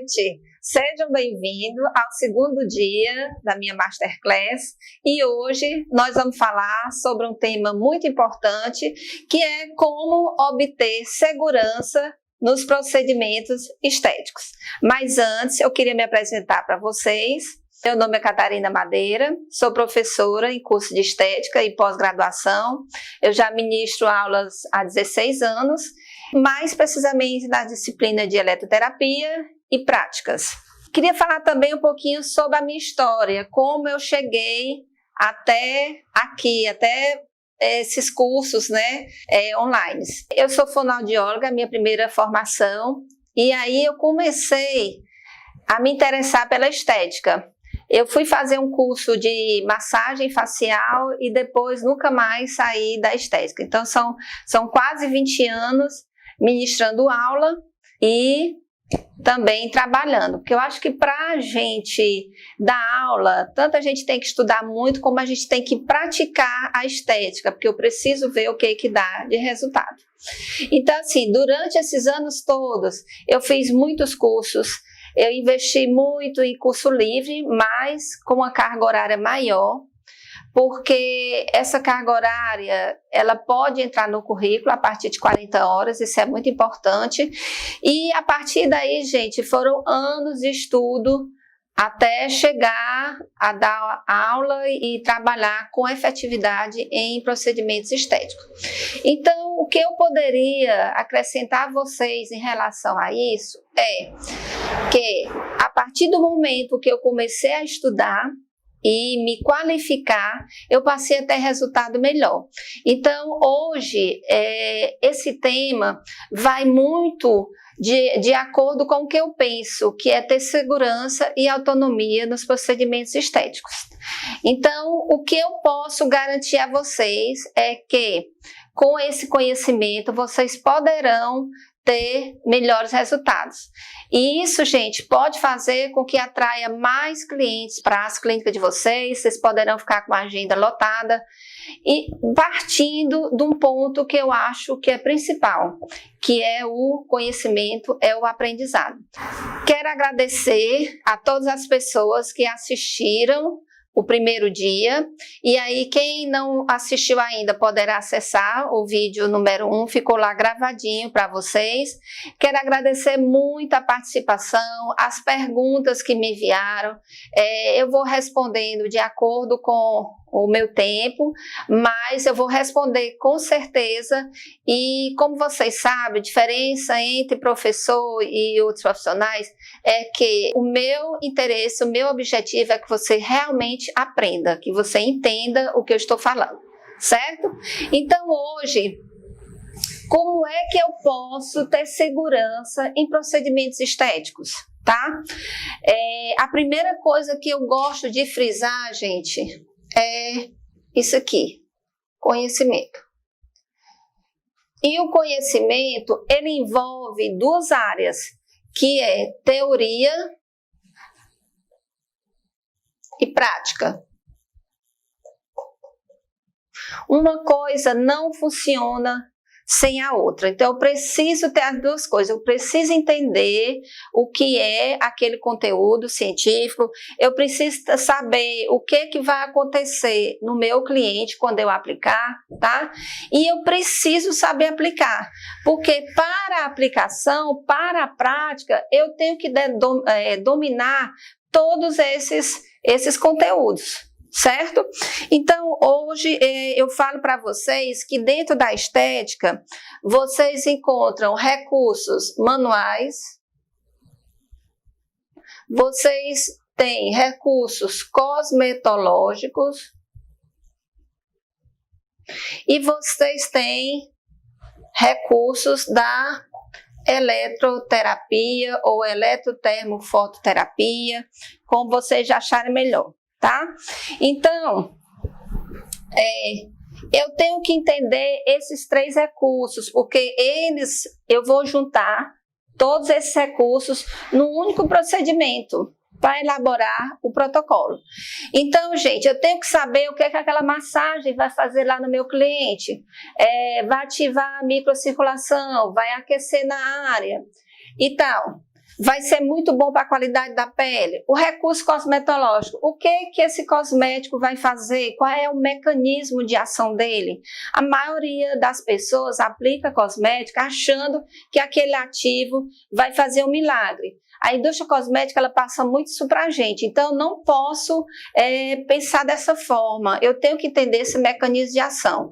noite, sejam bem-vindos ao segundo dia da minha Masterclass e hoje nós vamos falar sobre um tema muito importante que é como obter segurança nos procedimentos estéticos. Mas antes eu queria me apresentar para vocês. Meu nome é Catarina Madeira, sou professora em curso de estética e pós-graduação. Eu já ministro aulas há 16 anos, mais precisamente na disciplina de eletroterapia e práticas. Queria falar também um pouquinho sobre a minha história, como eu cheguei até aqui, até esses cursos, online. Eu sou fonoaudióloga, minha primeira formação, e aí eu comecei a me interessar pela estética. Eu fui fazer um curso de massagem facial e depois nunca mais saí da estética. Então, são quase 20 anos ministrando aula e também trabalhando. Porque eu acho que para a gente dar aula, tanto a gente tem que estudar muito, como a gente tem que praticar a estética, porque eu preciso ver o que dá de resultado. Então, assim, durante esses anos todos, eu fiz muitos cursos. Eu investi muito em curso livre, mas com uma carga horária maior, porque essa carga horária, ela pode entrar no currículo a partir de 40 horas, isso é muito importante. E a partir daí, gente, foram anos de estudo até chegar a dar aula e trabalhar com efetividade em procedimentos estéticos. Então, o que eu poderia acrescentar a vocês em relação a isso é que a partir do momento que eu comecei a estudar e me qualificar, eu passei a ter resultado melhor. Então, hoje, esse tema vai muito de acordo com o que eu penso, que é ter segurança e autonomia nos procedimentos estéticos. Então, o que eu posso garantir a vocês é que, com esse conhecimento, vocês poderão ter melhores resultados. E isso, gente, pode fazer com que atraia mais clientes para as clínicas de vocês poderão ficar com a agenda lotada e partindo de um ponto que eu acho que é principal, que é o conhecimento, é o aprendizado. Quero agradecer a todas as pessoas que assistiram o primeiro dia, e aí quem não assistiu ainda poderá acessar o vídeo número 1, ficou lá gravadinho para vocês. Quero agradecer muito a participação, as perguntas que me enviaram, eu vou respondendo de acordo com o meu tempo, mas eu vou responder com certeza. E como vocês sabem, a diferença entre professor e outros profissionais é que o meu interesse, o meu objetivo é que você realmente aprenda, que você entenda o que eu estou falando, certo? Então hoje, como é que eu posso ter segurança em procedimentos estéticos, tá? A primeira coisa que eu gosto de frisar, gente, é isso aqui, conhecimento. E o conhecimento, ele envolve duas áreas, que é teoria e prática. Uma coisa não funciona sem a outra. Então, eu preciso ter as duas coisas. Eu preciso entender o que é aquele conteúdo científico. Eu preciso saber o que vai acontecer no meu cliente quando eu aplicar, tá? E eu preciso saber aplicar. Porque para a aplicação, para a prática, eu tenho que dominar todos esses conteúdos. Certo? Então, hoje eu falo para vocês que dentro da estética, vocês encontram recursos manuais, vocês têm recursos cosmetológicos e vocês têm recursos da eletroterapia ou eletrotermofototerapia, como vocês acharem melhor. Tá? Então, eu tenho que entender esses três recursos, porque eu vou juntar todos esses recursos num único procedimento para elaborar o protocolo. Então, gente, eu tenho que saber o que aquela massagem vai fazer lá no meu cliente. Vai ativar a microcirculação, vai aquecer na área e tal. vai ser muito bom para a qualidade da pele. O recurso cosmetológico, o que esse cosmético vai fazer? Qual é o mecanismo de ação dele? A maioria das pessoas aplica cosmético achando que aquele ativo vai fazer um milagre. A indústria cosmética, ela passa muito isso para a gente, então eu não posso pensar dessa forma, eu tenho que entender esse mecanismo de ação.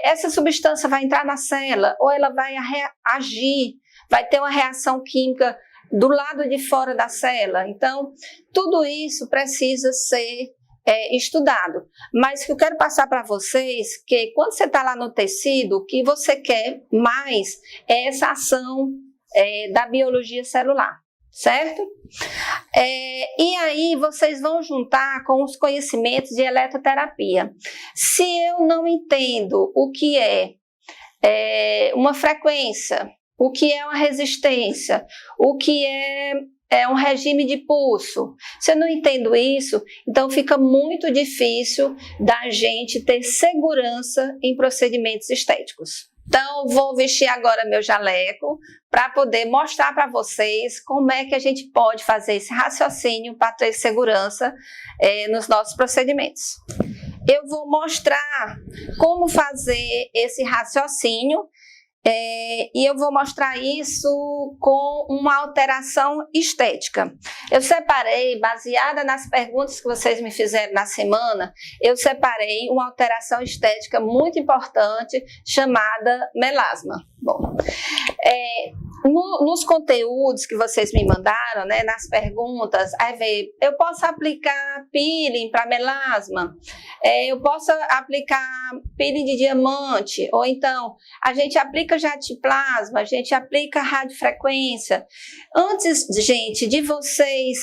Essa substância vai entrar na célula ou ela vai agir, vai ter uma reação química do lado de fora da célula. Então, tudo isso precisa ser estudado. Mas o que eu quero passar para vocês, que quando você está lá no tecido, o que você quer mais é essa ação da biologia celular, certo? E aí vocês vão juntar com os conhecimentos de eletroterapia. Se eu não entendo o que é uma frequência, o que é uma resistência, o que é um regime de pulso. Se eu não entendo isso, então fica muito difícil da gente ter segurança em procedimentos estéticos. Então, vou vestir agora meu jaleco para poder mostrar para vocês como é que a gente pode fazer esse raciocínio para ter segurança nos nossos procedimentos. Eu vou mostrar como fazer esse raciocínio e eu vou mostrar isso com uma alteração estética. Eu separei, baseada nas perguntas que vocês me fizeram na semana, eu separei uma alteração estética muito importante chamada melasma. Bom, nos conteúdos que vocês me mandaram, né, nas perguntas, aí veio, eu posso aplicar peeling para melasma, eu posso aplicar peeling de diamante, ou então a gente aplica jatiplasma, a gente aplica radiofrequência. Antes, gente, de vocês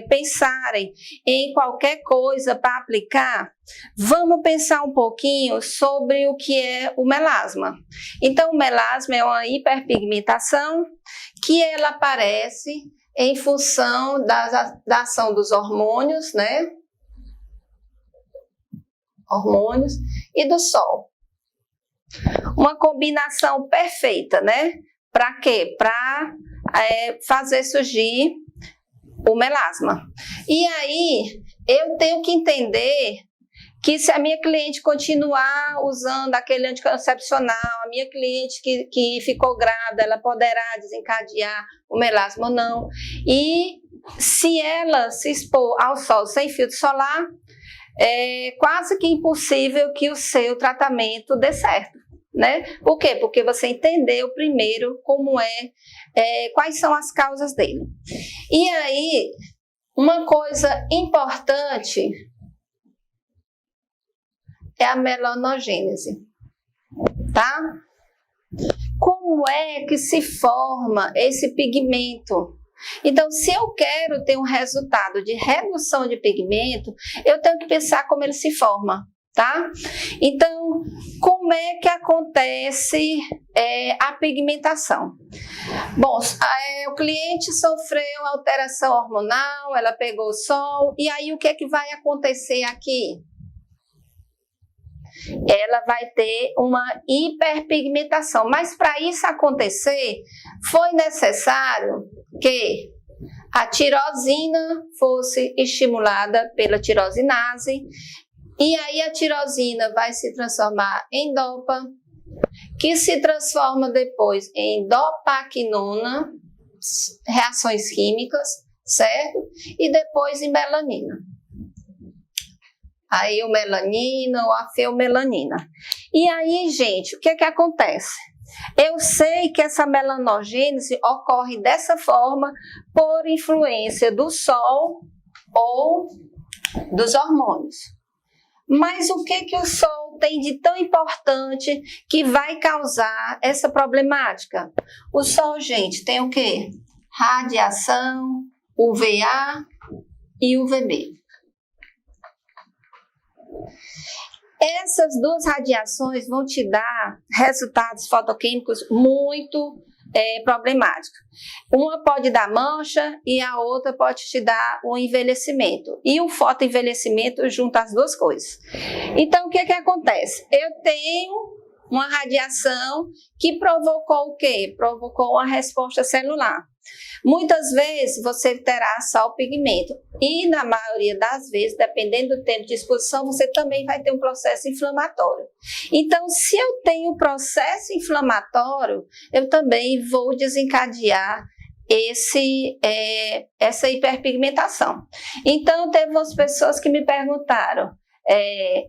pensarem em qualquer coisa para aplicar, vamos pensar um pouquinho sobre o que é o melasma. Então, o melasma é uma hiperpigmentação que ela aparece em função da ação dos hormônios, né? Hormônios e do sol. Uma combinação perfeita, né? Para quê? Para fazer surgir o melasma. E aí, eu tenho que entender que se a minha cliente continuar usando aquele anticoncepcional, a minha cliente que ficou grávida, ela poderá desencadear o melasma ou não. E se ela se expor ao sol sem filtro solar, é quase que impossível que o seu tratamento dê certo, né? Por quê? Porque você entendeu primeiro como quais são as causas dele. E aí, uma coisa importante é a melanogênese, tá? Como é que se forma esse pigmento? Então, se eu quero ter um resultado de redução de pigmento, eu tenho que pensar como ele se forma, tá? Então, como é que acontece a pigmentação? Bom, o cliente sofreu alteração hormonal, ela pegou o sol, e aí o que é que vai acontecer aqui? Ela vai ter uma hiperpigmentação. Mas para isso acontecer, foi necessário que a tirosina fosse estimulada pela tirosinase, e aí a tirosina vai se transformar em dopa, que se transforma depois em dopaquinona, reações químicas, certo? E depois em melanina. A eumelanina ou a feomelanina. E aí, gente, o que é que acontece? Eu sei que essa melanogênese ocorre dessa forma por influência do sol ou dos hormônios. Mas o que que o sol tem de tão importante que vai causar essa problemática? O sol, gente, tem o quê? Radiação, UVA e UVB. Essas duas radiações vão te dar resultados fotoquímicos muito problemáticos. Uma pode dar mancha e a outra pode te dar um envelhecimento. E o fotoenvelhecimento junta as duas coisas. Então, o que que acontece? Eu tenho uma radiação que provocou o quê? Provocou uma resposta celular. Muitas vezes você terá só o pigmento e na maioria das vezes, dependendo do tempo de exposição, você também vai ter um processo inflamatório. Então, se eu tenho processo inflamatório, eu também vou desencadear essa hiperpigmentação. Então, teve umas pessoas que me perguntaram,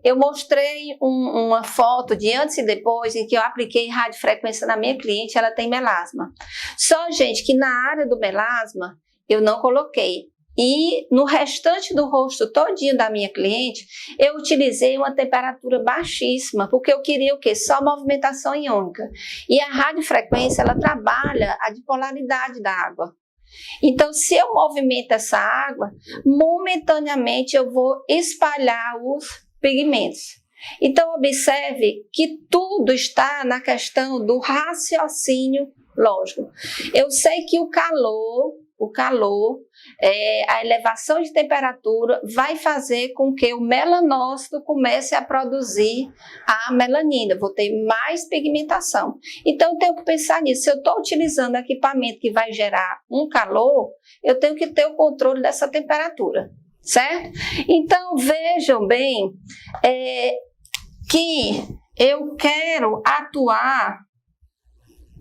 eu mostrei uma foto de antes e depois em que eu apliquei radiofrequência na minha cliente, ela tem melasma. Só, gente, que na área do melasma eu não coloquei. E no restante do rosto todinho da minha cliente, eu utilizei uma temperatura baixíssima, porque eu queria o quê? Só movimentação iônica. E a radiofrequência, ela trabalha a dipolaridade da água. Então, se eu movimento essa água, momentaneamente eu vou espalhar os pigmentos. Então, observe que tudo está na questão do raciocínio lógico. Eu sei que o calor, a elevação de temperatura vai fazer com que o melanócito comece a produzir a melanina, vou ter mais pigmentação. Então, eu tenho que pensar nisso. Se eu estou utilizando equipamento que vai gerar um calor, eu tenho que ter o controle dessa temperatura, certo? Então, vejam bem que eu quero atuar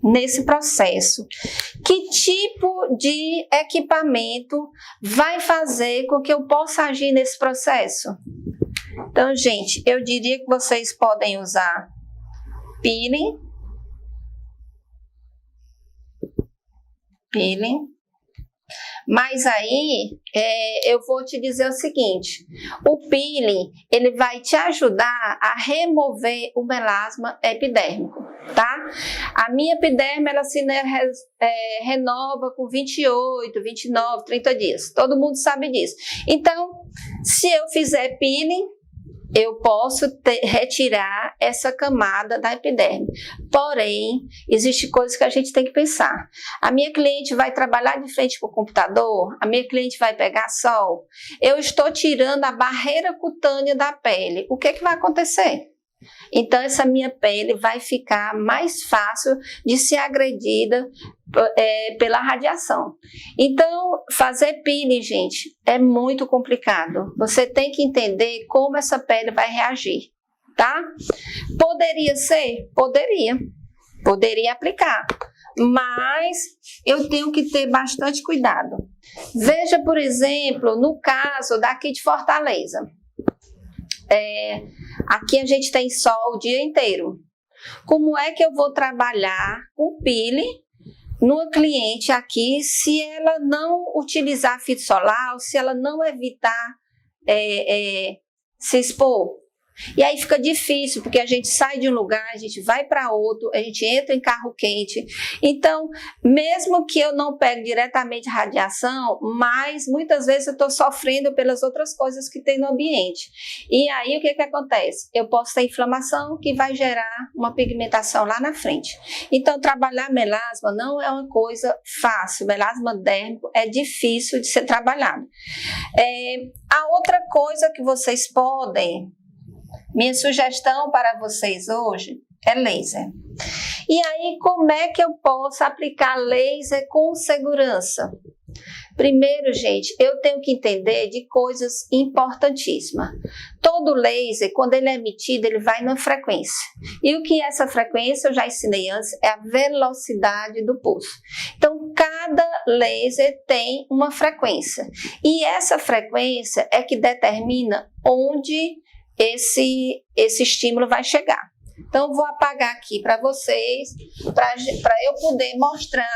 nesse processo. Que tipo de equipamento vai fazer com que eu possa agir nesse processo? Então, gente, eu diria que vocês podem usar peeling, mas aí eu vou te dizer o seguinte, o peeling, ele vai te ajudar a remover o melasma epidérmico, tá? A minha epiderme, ela se renova com 28, 29, 30 dias, todo mundo sabe disso. Então, se eu fizer peeling, eu posso retirar essa camada da epiderme. Porém, existe coisas que a gente tem que pensar. A minha cliente vai trabalhar de frente para o computador, a minha cliente vai pegar sol, eu estou tirando a barreira cutânea da pele. O que é que vai acontecer? Então, essa minha pele vai ficar mais fácil de ser agredida pela radiação. Então, fazer peeling, gente, é muito complicado. Você tem que entender como essa pele vai reagir, tá? Poderia ser? Poderia aplicar, mas eu tenho que ter bastante cuidado. Veja, por exemplo, no caso daqui de Fortaleza. Aqui a gente tem sol o dia inteiro. Como é que eu vou trabalhar com peeling numa cliente aqui se ela não utilizar filtro solar, ou se ela não evitar se expor? E aí fica difícil, porque a gente sai de um lugar, a gente vai para outro, a gente entra em carro quente. Então, mesmo que eu não pegue diretamente radiação, mas muitas vezes eu estou sofrendo pelas outras coisas que tem no ambiente. E aí o que acontece? Eu posso ter inflamação que vai gerar uma pigmentação lá na frente. Então, trabalhar melasma não é uma coisa fácil. Melasma dérmico é difícil de ser trabalhado. A outra coisa que vocês podem... Minha sugestão para vocês hoje é laser. E aí, como é que eu posso aplicar laser com segurança? Primeiro, gente, eu tenho que entender de coisas importantíssimas. Todo laser, quando ele é emitido, ele vai na frequência. E o que é essa frequência, eu já ensinei antes, é a velocidade do pulso. Então, cada laser tem uma frequência. E essa frequência é que determina onde esse estímulo vai chegar. Então, eu vou apagar aqui para vocês, para eu poder mostrar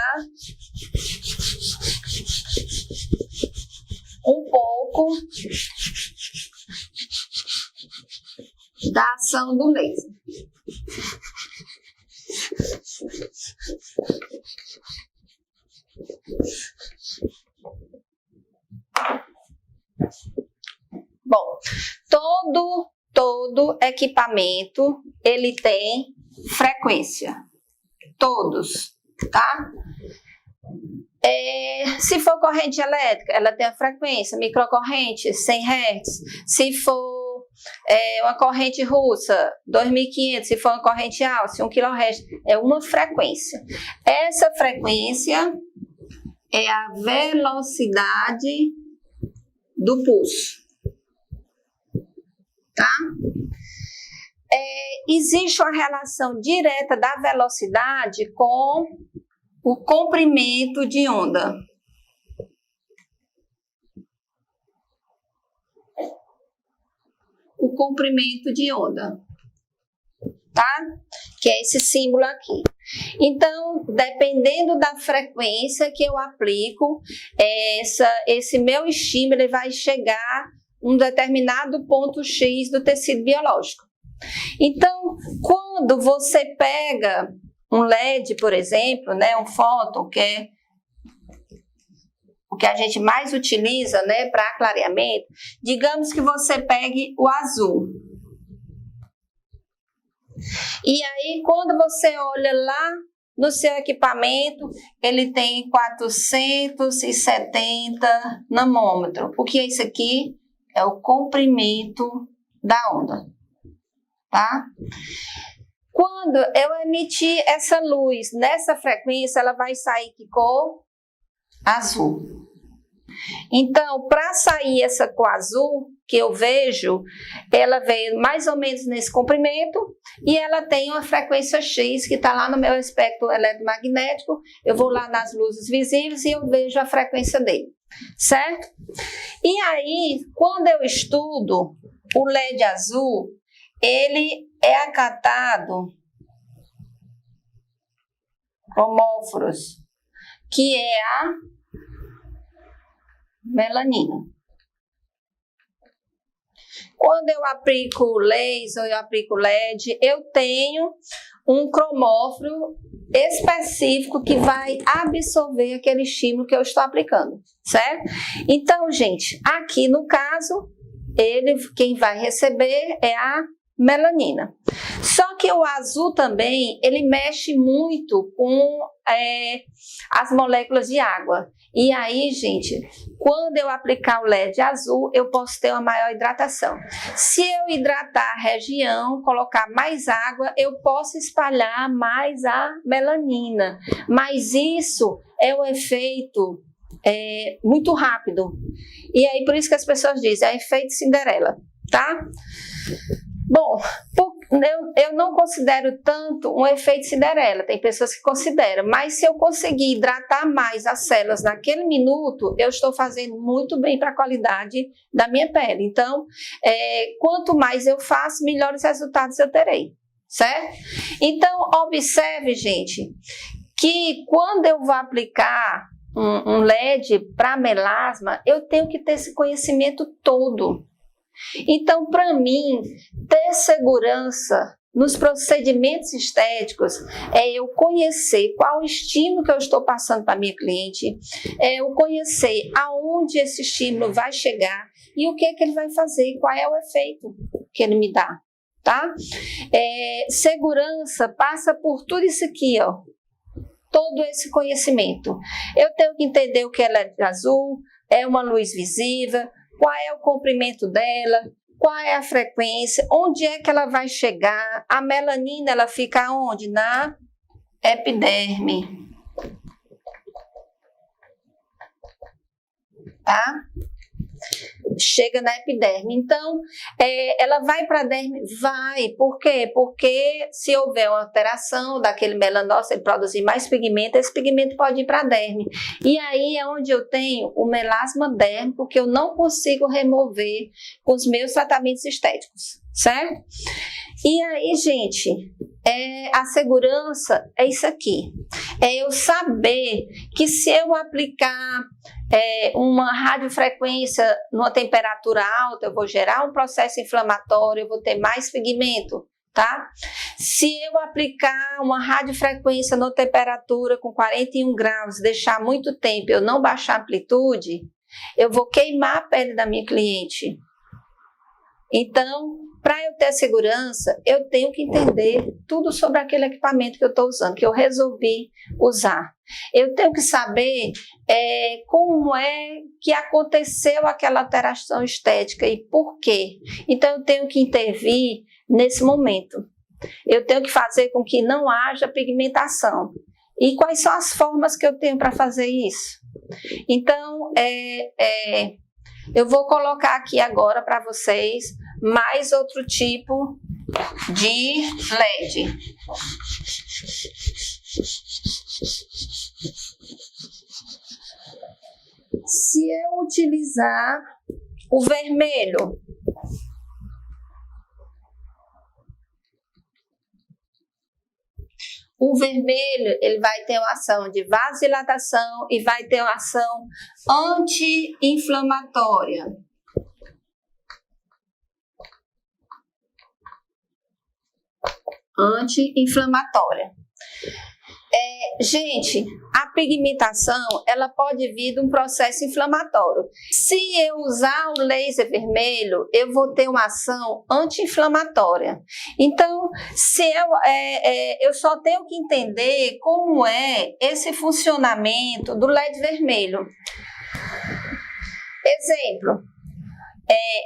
um pouco da ação do laser. Bom, todo equipamento, ele tem frequência. Todos, tá? Se for corrente elétrica, ela tem a frequência, microcorrente, 100 Hz. Se for uma corrente russa, 2500, se for uma corrente alta, 1 kHz, é uma frequência. Essa frequência é a velocidade do pulso, tá? Existe uma relação direta da velocidade com o comprimento de onda. O comprimento de onda, tá? Que é esse símbolo aqui. Então, dependendo da frequência que eu aplico, esse meu estímulo ele vai chegar a um determinado ponto X do tecido biológico. Então, quando você pega um LED, por exemplo, né, um fóton, que é o que a gente mais utiliza, né, para clareamento, digamos que você pegue o azul. E aí, quando você olha lá no seu equipamento, ele tem 470 nanômetros. O que é isso aqui? É o comprimento da onda, tá? Quando eu emitir essa luz nessa frequência, ela vai sair que cor? Azul. Então, para sair essa cor azul, que eu vejo, ela veio mais ou menos nesse comprimento e ela tem uma frequência X que está lá no meu espectro eletromagnético. Eu vou lá nas luzes visíveis e eu vejo a frequência dele, certo? E aí, quando eu estudo o LED azul, ele é acatado cromóforos, que é a melanina. Quando eu aplico laser, eu aplico LED, eu tenho um cromóforo específico que vai absorver aquele estímulo que eu estou aplicando, certo? Então, gente, aqui no caso, quem vai receber é a melanina. Só que o azul também, ele mexe muito com as moléculas de água. E aí, gente, quando eu aplicar o LED azul, eu posso ter uma maior hidratação. Se eu hidratar a região, colocar mais água, eu posso espalhar mais a melanina. Mas isso é um efeito muito rápido. E aí, por isso que as pessoas dizem, é efeito Cinderela, tá? Bom, eu não considero tanto um efeito Cinderela, tem pessoas que consideram, mas se eu conseguir hidratar mais as células naquele minuto, eu estou fazendo muito bem para a qualidade da minha pele. Então, quanto mais eu faço, melhores resultados eu terei, certo? Então, observe, gente, que quando eu vou aplicar um LED para melasma, eu tenho que ter esse conhecimento todo. Então, para mim, ter segurança nos procedimentos estéticos é eu conhecer qual o estímulo que eu estou passando para a minha cliente, é eu conhecer aonde esse estímulo vai chegar e o que ele vai fazer, qual é o efeito que ele me dá, tá? Segurança passa por tudo isso aqui, ó, todo esse conhecimento. Eu tenho que entender o que é LED azul, é uma luz visível, qual é o comprimento dela, qual é a frequência, onde é que ela vai chegar. A melanina, ela fica onde? Na epiderme. Tá? Chega na epiderme. Então, ela vai para a derme? Vai. Por quê? Porque se houver uma alteração daquele melanócito, ele produzir mais pigmento, esse pigmento pode ir para a derme. E aí é onde eu tenho o melasma dérmico, que eu não consigo remover com os meus tratamentos estéticos, certo? E aí, gente, a segurança é isso aqui. É eu saber que se eu aplicar uma radiofrequência numa temperatura alta, eu vou gerar um processo inflamatório, eu vou ter mais pigmento, tá? Se eu aplicar uma radiofrequência numa temperatura com 41 graus, deixar muito tempo, eu não baixar a amplitude, eu vou queimar a pele da minha cliente. Então, para eu ter segurança, eu tenho que entender tudo sobre aquele equipamento que eu estou usando, que eu resolvi usar. Eu tenho que saber como é que aconteceu aquela alteração estética e por quê. Então, eu tenho que intervir nesse momento. Eu tenho que fazer com que não haja pigmentação. E quais são as formas que eu tenho para fazer isso? Então, eu vou colocar aqui agora para vocês mais outro tipo de LED. Se eu utilizar o vermelho, ele vai ter uma ação de vasodilatação e vai ter uma ação anti-inflamatória. Gente, a pigmentação, ela pode vir de um processo inflamatório. Se eu usar o laser vermelho, eu vou ter uma ação anti-inflamatória. Então, eu só tenho que entender como é esse funcionamento do LED vermelho. Exemplo.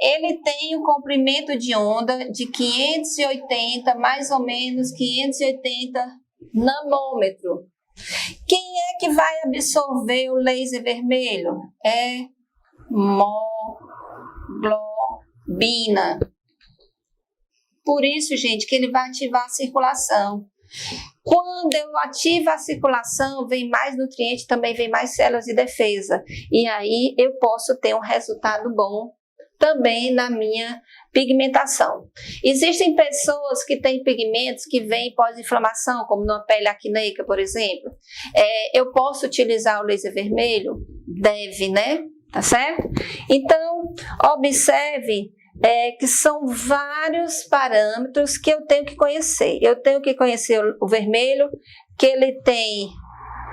Ele tem um comprimento de onda de 580, mais ou menos 580 nanômetros. Quem é que vai absorver o laser vermelho? É hemoglobina. Por isso, gente, que ele vai ativar a circulação. Quando eu ativo a circulação, vem mais nutriente, também vem mais células de defesa. E aí eu posso ter um resultado bom também na minha pigmentação. Existem pessoas que têm pigmentos que vêm pós-inflamação, como na pele acneica, por exemplo. Eu posso utilizar o laser vermelho? Deve, né? Tá certo? Então, observe que são vários parâmetros que eu tenho que conhecer. Eu tenho que conhecer o vermelho, que ele tem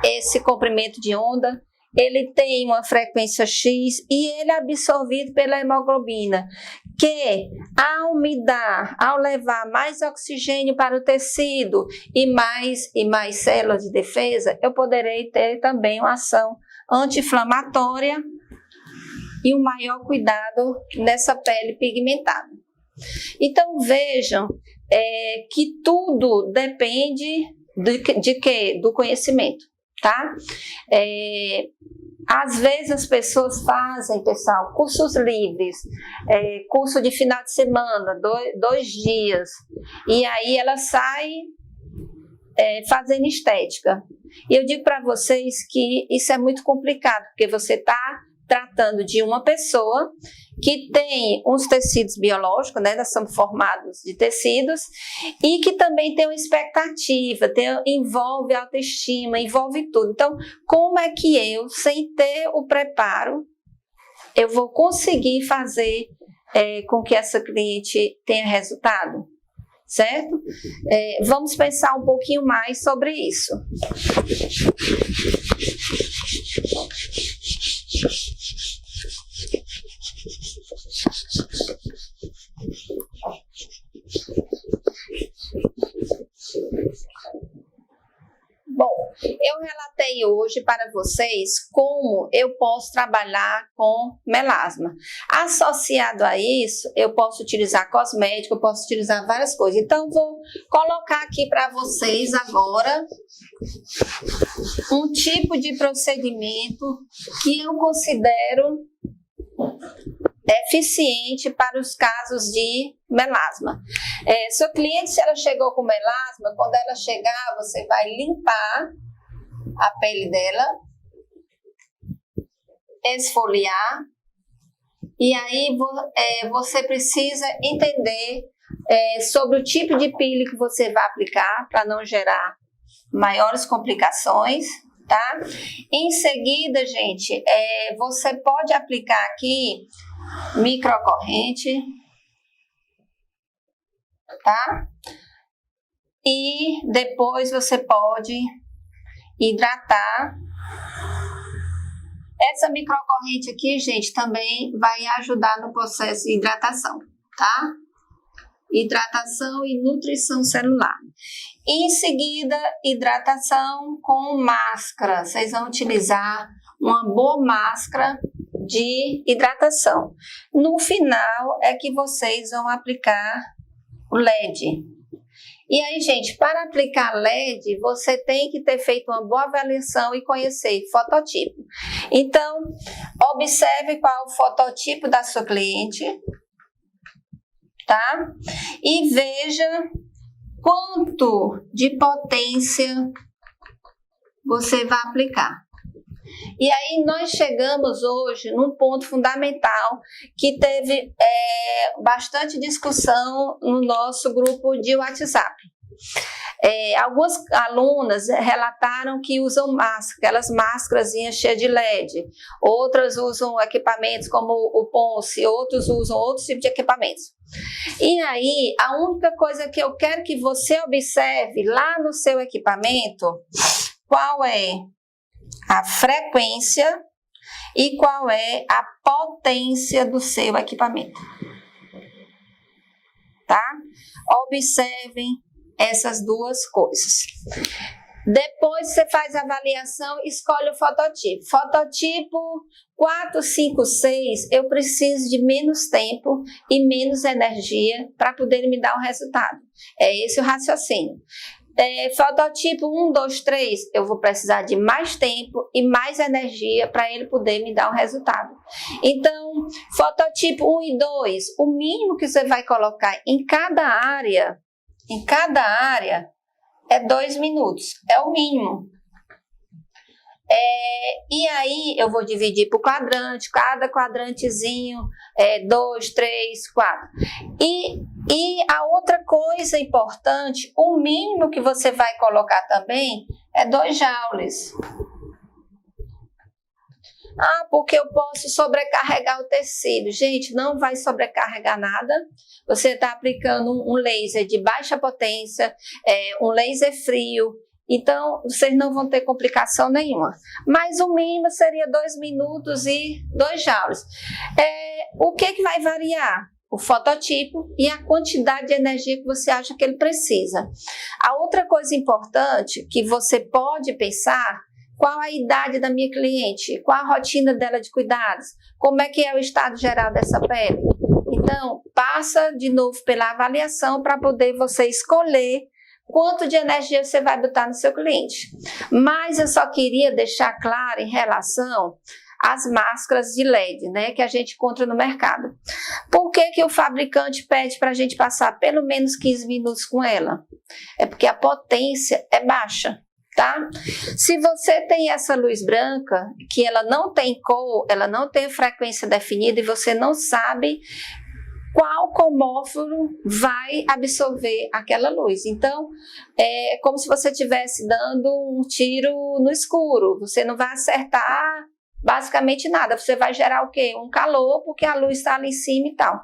esse comprimento de onda, ele tem uma frequência X e ele é absorvido pela hemoglobina, que ao levar mais oxigênio para o tecido e mais células de defesa, eu poderei ter também uma ação anti-inflamatória e um maior cuidado nessa pele pigmentada. Então vejam que tudo depende de quê? Do conhecimento, tá? Às vezes as pessoas fazem, pessoal, cursos livres, curso de final de semana, 2 dias, e aí ela sai fazendo estética. E eu digo para vocês que isso é muito complicado, porque você está tratando de uma pessoa que tem uns tecidos biológicos, né, nós somos formados de tecidos, e que também tem uma expectativa, envolve autoestima, envolve tudo. Então, como é que eu, sem ter o preparo, eu vou conseguir fazer com que essa cliente tenha resultado? Certo? Vamos pensar um pouquinho mais sobre isso. Bom, eu relatei hoje para vocês como eu posso trabalhar com melasma. Associado a isso, eu posso utilizar cosmético, eu posso utilizar várias coisas. Então, vou colocar aqui para vocês agora um tipo de procedimento que eu considero eficiente para os casos de melasma. Sua cliente, se ela chegou com melasma, quando ela chegar, você vai limpar a pele dela, esfoliar, e aí você precisa entender sobre o tipo de pele que você vai aplicar para não gerar maiores complicações, tá? Em seguida, gente, você pode aplicar aqui microcorrente, tá? E depois você pode hidratar. Essa microcorrente aqui, gente, também vai ajudar no processo de hidratação, tá? Hidratação e nutrição celular. Em seguida, hidratação com máscara. Vocês vão utilizar uma boa máscara de hidratação. No final é que vocês vão aplicar o LED. E aí, gente, para aplicar LED, você tem que ter feito uma boa avaliação e conhecer fototipo. Então, observe qual é o fototipo da sua cliente, tá? E veja quanto de potência você vai aplicar. E aí nós chegamos hoje num ponto fundamental que teve bastante discussão no nosso grupo de WhatsApp. Algumas alunas relataram que usam máscara, aquelas máscaras cheias de LED, outras usam equipamentos como o Ponce, outros usam outros tipos de equipamentos. E aí, a única coisa que eu quero que você observe lá no seu equipamento, qual é a frequência e qual é a potência do seu equipamento. Tá? Observem essas duas coisas. Depois você faz a avaliação, escolhe o fototipo. Fototipo 4, 5, 6, eu preciso de menos tempo e menos energia para poder me dar um resultado. É esse o raciocínio. Fototipo 1, 2, 3, eu vou precisar de mais tempo e mais energia para ele poder me dar um resultado. Então, fototipo 1 e 2, o mínimo que você vai colocar em cada área é 2 minutos, é o mínimo. E aí eu vou dividir por quadrante, cada quadrantezinho 2, 3, 4. E a outra coisa importante, o mínimo que você vai colocar também é 2 joules. Porque eu posso sobrecarregar o tecido. Gente, não vai sobrecarregar nada. Você está aplicando um laser de baixa potência, um laser frio. Então, vocês não vão ter complicação nenhuma. Mas o mínimo seria 2 minutos e 2 joules. O que vai variar? O fototipo e a quantidade de energia que você acha que ele precisa. A outra coisa importante que você pode pensar: qual a idade da minha cliente? Qual a rotina dela de cuidados? Como é que é o estado geral dessa pele? Então, passa de novo pela avaliação para poder você escolher quanto de energia você vai botar no seu cliente. Mas eu só queria deixar claro em relação às máscaras de LED, né, que a gente encontra no mercado. Por que o fabricante pede para a gente passar pelo menos 15 minutos com ela? É porque a potência é baixa. Tá? Se você tem essa luz branca, que ela não tem cor, ela não tem frequência definida e você não sabe qual cromóforo vai absorver aquela luz. Então, é como se você estivesse dando um tiro no escuro. Você não vai acertar basicamente nada. Você vai gerar o quê? Um calor, porque a luz está ali em cima e tal.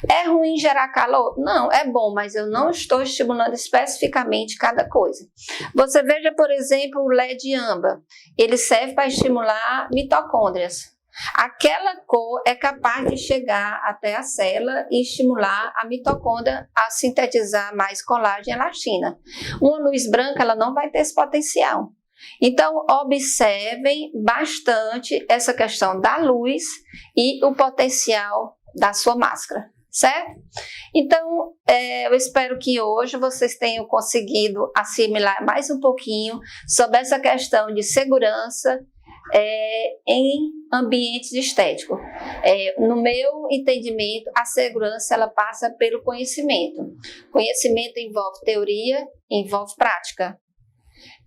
É ruim gerar calor? Não, é bom, mas eu não estou estimulando especificamente cada coisa. Você veja, por exemplo, o LED âmbar. Ele serve para estimular mitocôndrias. Aquela cor é capaz de chegar até a célula e estimular a mitocôndria a sintetizar mais colágeno e elastina. Uma luz branca, ela não vai ter esse potencial. Então, observem bastante essa questão da luz e o potencial da sua máscara, certo? Então, eu espero que hoje vocês tenham conseguido assimilar mais um pouquinho sobre essa questão de segurança em ambientes estéticos. No meu entendimento, a segurança ela passa pelo conhecimento. Conhecimento envolve teoria, envolve prática.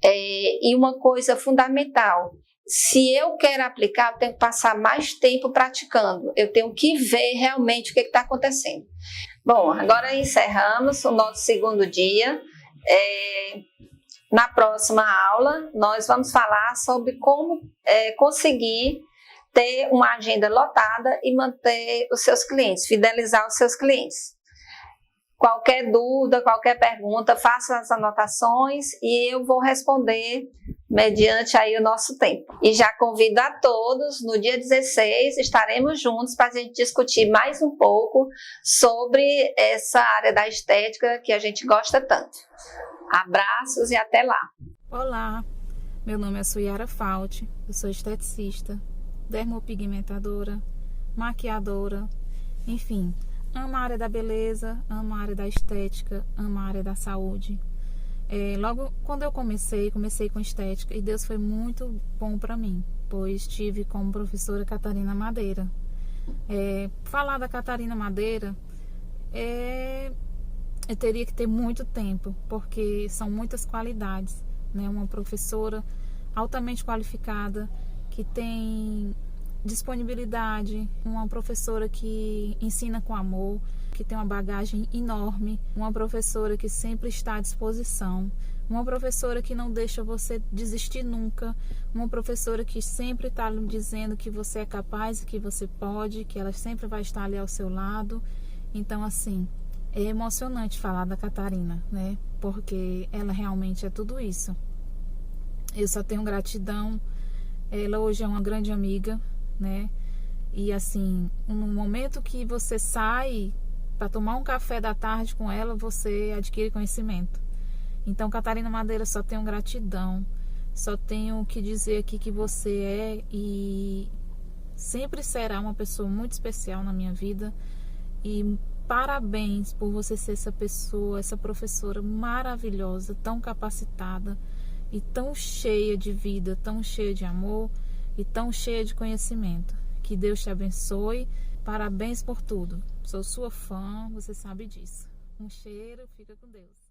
E uma coisa fundamental, se eu quero aplicar, eu tenho que passar mais tempo praticando, eu tenho que ver realmente o que está acontecendo. Bom, agora encerramos o nosso segundo dia. Na próxima aula, nós vamos falar sobre como conseguir ter uma agenda lotada e manter os seus clientes, fidelizar os seus clientes. Qualquer dúvida, qualquer pergunta, faça as anotações e eu vou responder mediante aí o nosso tempo. E já convido a todos, no dia 16, estaremos juntos para a gente discutir mais um pouco sobre essa área da estética que a gente gosta tanto. Abraços e até lá! Olá, meu nome é Suyara Fault, eu sou esteticista, dermopigmentadora, maquiadora, enfim, amo a área da beleza, amo a área da estética, amo a área da saúde. Logo quando eu comecei com estética e Deus foi muito bom para mim, pois tive como professora Catarina Madeira. Falar da Catarina Madeira, eu teria que ter muito tempo, porque são muitas qualidades, né? Uma professora altamente qualificada, que tem disponibilidade, uma professora que ensina com amor, que tem uma bagagem enorme, uma professora que sempre está à disposição, uma professora que não deixa você desistir nunca, uma professora que sempre está lhe dizendo que você é capaz, que você pode, que ela sempre vai estar ali ao seu lado. Então, assim, é emocionante falar da Catarina, né? Porque ela realmente é tudo isso. Eu só tenho gratidão. Ela hoje é uma grande amiga, né? E assim, no momento que você sai para tomar um café da tarde com ela, você adquire conhecimento. Então, Catarina Madeira, só tenho gratidão. Só tenho que dizer aqui que você é e sempre será uma pessoa muito especial na minha vida. E parabéns por você ser essa pessoa, essa professora maravilhosa, tão capacitada e tão cheia de vida, tão cheia de amor e tão cheia de conhecimento. Que Deus te abençoe. Parabéns por tudo. Sou sua fã, você sabe disso. Um cheiro, fica com Deus.